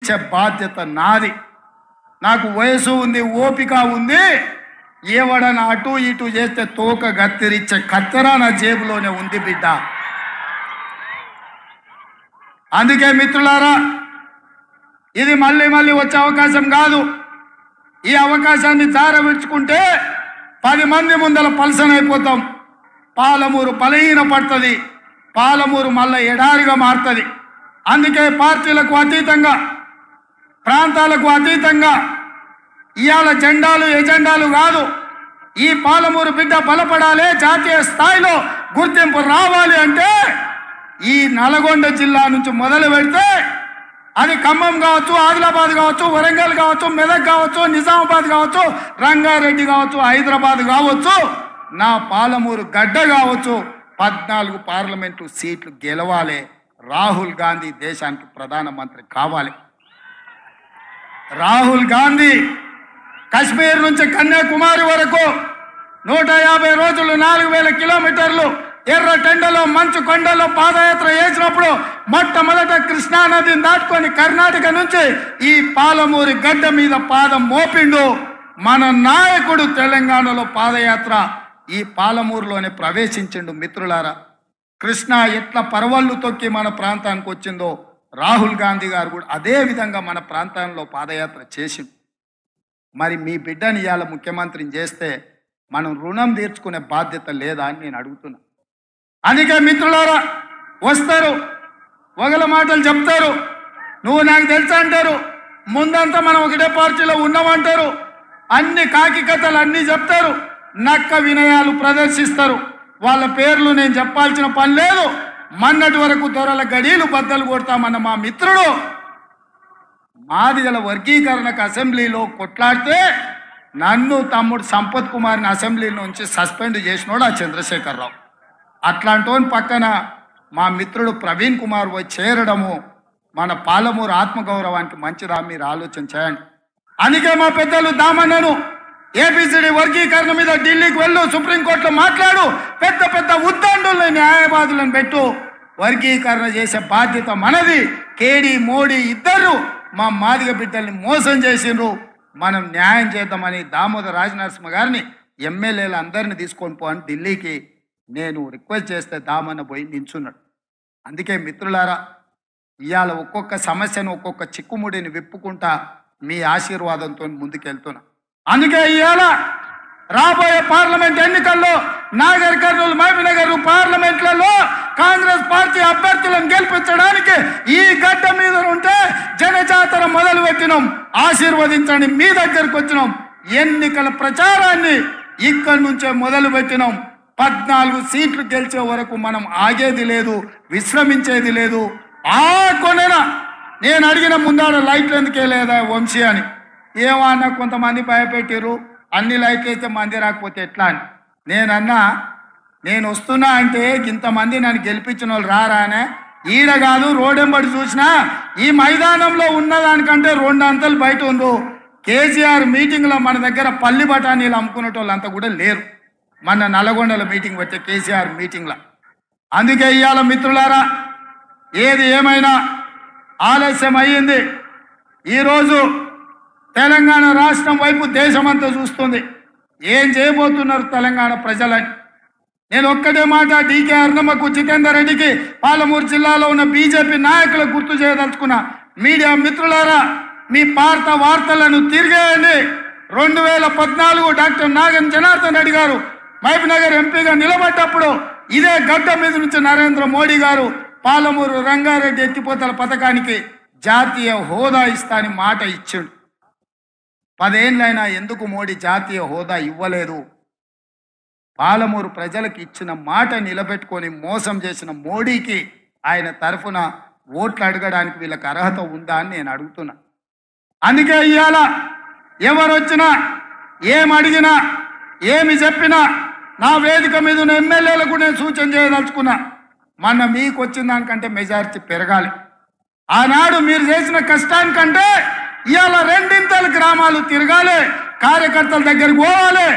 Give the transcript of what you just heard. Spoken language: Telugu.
ఇచ్చే బాధ్యత నాది. నాకు వయసు ఉంది, ఓపిక ఉంది. ఎవడన్నా అటు ఇటు చేస్తే తోక గత్తిరిచ్చే కత్తెర నా జేబులోనే ఉంది బిడ్డ. అందుకే మిత్రులారా, ఇది మళ్ళీ మళ్ళీ వచ్చే అవకాశం కాదు. ఈ అవకాశాన్ని జారవిడ్చుకుంటే 10 మంది ముందల పలసనైపోతాం. పాలమూరు బలహీన పడుతుంది. పాలమూరు మళ్ళీ ఎడారిగా మారుతుంది. అందుకే పార్టీలకు అతీతంగా, ప్రాంతాలకు అతీతంగా ఇవాళ జెండాలు ఎజెండాలు కాదు, ఈ పాలమూరు బిడ్డ బలపడాలి, జాతీయ స్థాయిలో గుర్తింపు రావాలి అంటే ఈ నల్గొండ జిల్లా నుంచి మొదలు పెడితే అది ఖమ్మం కావచ్చు, ఆదిలాబాద్ కావచ్చు, వరంగల్ కావచ్చు, మెదక్ కావచ్చు, నిజామాబాద్ కావచ్చు, రంగారెడ్డి కావచ్చు, హైదరాబాద్ కావచ్చు, నా పాలమూరు గడ్డ కావచ్చు, 14 పార్లమెంటు సీట్లు గెలవాలి. రాహుల్ గాంధీ దేశానికి ప్రధానమంత్రి కావాలి. రాహుల్ గాంధీ కశ్మీర్ నుంచి కన్యాకుమారి వరకు 150 రోజులు 4000 కిలోమీటర్లు ఎర్ర టెండలో మంచు కొండలో పాదయాత్ర చేసినప్పుడు మొట్టమొదట కృష్ణా నదిని దాటుకొని కర్ణాటక నుంచి ఈ పాలమూరి గడ్డ మీద పాదం మోపిండు మన నాయకుడు. తెలంగాణలో పాదయాత్ర ఈ పాలమూరులోనే ప్రవేశించిండు. మిత్రులారా, కృష్ణ ఎట్లా పరవళ్ళు తొక్కి మన ప్రాంతానికి వచ్చిందో రాహుల్ గాంధీ గారు కూడా అదే విధంగా మన ప్రాంతంలో పాదయాత్ర చేసిండు. మరి మీ బిడ్డని ఇవాళ ముఖ్యమంత్రిని చేస్తే మనం రుణం తీర్చుకునే బాధ్యత లేదా అని నేను అడుగుతున్నా. అందుకే మిత్రులారా, వస్తారు, ఒకల మాటలు చెప్తారు, నువ్వు నాకు తెలుసా అంటారు, ముందంతా మనం ఒకటే పార్టీలో ఉన్నామంటారు, అన్ని కాకి కథలు అన్నీ చెప్తారు, నక్క వినయాలు ప్రదర్శిస్తారు. వాళ్ళ పేర్లు నేను చెప్పాల్సిన పని లేదు. మొన్నటి వరకు దొరల గడీలు బద్దలు కొడతామన్న మా మిత్రుడు మాదిగల వర్గీకరణకు అసెంబ్లీలో కొట్లాడితే నన్ను తమ్ముడు సంపత్ కుమార్ని అసెంబ్లీ నుంచి సస్పెండ్ చేసినోడు ఆ చంద్రశేఖరరావు. అట్లాంటోని పక్కన మా మిత్రుడు ప్రవీణ్ కుమార్ పోయి చేరడము మన పాలమూరు ఆత్మగౌరవానికి మంచిదా? మీరు ఆలోచన చేయండి. అందుకే మా పెద్దలు దామన్నను ఏబిసిడి వర్గీకరణ మీద ఢిల్లీకి వెళ్ళు, సుప్రీంకోర్టులో మాట్లాడు, పెద్ద పెద్ద ఉద్దండుల్ని న్యాయవాదులను పెట్టు, వర్గీకరణ చేసే బాధ్యత మనది. కేడి మోడీ ఇద్దరు మా మాదిగ బిడ్డల్ని మోసం చేసిండ్రు, మనం న్యాయం చేద్దామని దామోదర రాజనరసింహ గారిని ఎమ్మెల్యేలు అందరిని తీసుకొని పోని ఢిల్లీకి నేను రిక్వెస్ట్ చేస్తే దామన్న పోయి నించున్నాడు. అందుకే మిత్రులారా, ఇవాళ ఒక్కొక్క సమస్యను ఒక్కొక్క చిక్కుముడిని విప్పుకుంటా మీ ఆశీర్వాదంతో ముందుకెళ్తున్నా. అందుకే ఇవాళ రాబోయే పార్లమెంట్ ఎన్నికల్లో నాగర్ కర్నూలు, మహబూబ్నగర్ పార్లమెంట్లలో కాంగ్రెస్ పార్టీ అభ్యర్థులను గెలిపించడానికి ఈ గడ్డ మీద ఉంటే జనజాతర మొదలు పెట్టినాం. ఆశీర్వదించండి, మీ దగ్గరకు వచ్చినాం. ఎన్నికల ప్రచారాన్ని ఇక్కడి నుంచే మొదలు పెట్టినాం. 14 సీట్లు గెలిచే వరకు మనం ఆగేది లేదు, విశ్రమించేది లేదు. ఆ కొనన నేను అడిగిన ముందాడ లైట్లు ఎందుకే లేదా వంశీ అని, ఏమన్నా కొంతమంది భయపెట్టారు, అన్ని లైట్లు అయితే మంది రాకపోతే ఎట్లా అని. నేనన్నా, నేను వస్తున్నా అంటే ఇంతమంది నన్ను గెలిపించిన వాళ్ళు రారానే, ఈడ కాదు రోడెంబడి చూసినా ఈ మైదానంలో ఉన్నదానికంటే 2 అంతలు బయట ఉందో. కేసీఆర్ మీటింగ్లో మన దగ్గర పల్లి బఠానీలు అమ్ముకునేటోళ్ళు అంతా కూడా లేరు. మన నల్గొండల మీటింగ్ వచ్చే కేసీఆర్ మీటింగ్లో. అందుకే ఇవాళ మిత్రులారా, ఏది ఏమైనా ఆలస్యం అయ్యింది. ఈరోజు తెలంగాణ రాష్ట్రం వైపు దేశమంతా చూస్తుంది, ఏం చేయబోతున్నారు తెలంగాణ ప్రజలని. నేను ఒక్కటే మాట డీకే అరుణమ్మకు, జితేందర్ రెడ్డికి, పాలమూరు జిల్లాలో ఉన్న బీజేపీ నాయకులకు గుర్తు చేయదలుచుకున్నా. మీడియా మిత్రులారా, మీ పార్త వార్తలను తిరిగేయండి. 2014 డాక్టర్ నాగన్ జనార్దన్ రెడ్డి గారు మహబూబ్నగర్ ఎంపీగా నిలబడ్డప్పుడు ఇదే గడ్డ మీద నుంచి నరేంద్ర మోడీ గారు పాలమూరు రంగారెడ్డి ఎత్తిపోతల పథకానికి జాతీయ హోదా ఇస్తాని మాట ఇచ్చిండు. 10 ఏళ్ళైనా ఎందుకు మోడీ జాతీయ హోదా ఇవ్వలేదు? పాలమూరు ప్రజలకు ఇచ్చిన మాట నిలబెట్టుకొని మోసం చేసిన మోడీకి ఆయన తరఫున ఓట్లు అడగడానికి వీళ్ళకి అర్హత ఉందా అని నేను అడుగుతున్నా. అందుకే ఇవాళ ఎవరు వచ్చినా, ఏం అడిగినా, ఏమి చెప్పినా నా వేదిక మీద ఉన్న ఎమ్మెల్యేలకు నేను సూచన చేయదలుచుకున్నా. మొన్న మీకు వచ్చిన దానికంటే మెజారిటీ పెరగాలి. ఆనాడు మీరు చేసిన కష్టానికంటే ఇవాళ 2 గ్రామాలు తిరగాలి, కార్యకర్తల దగ్గరికి పోవాలి.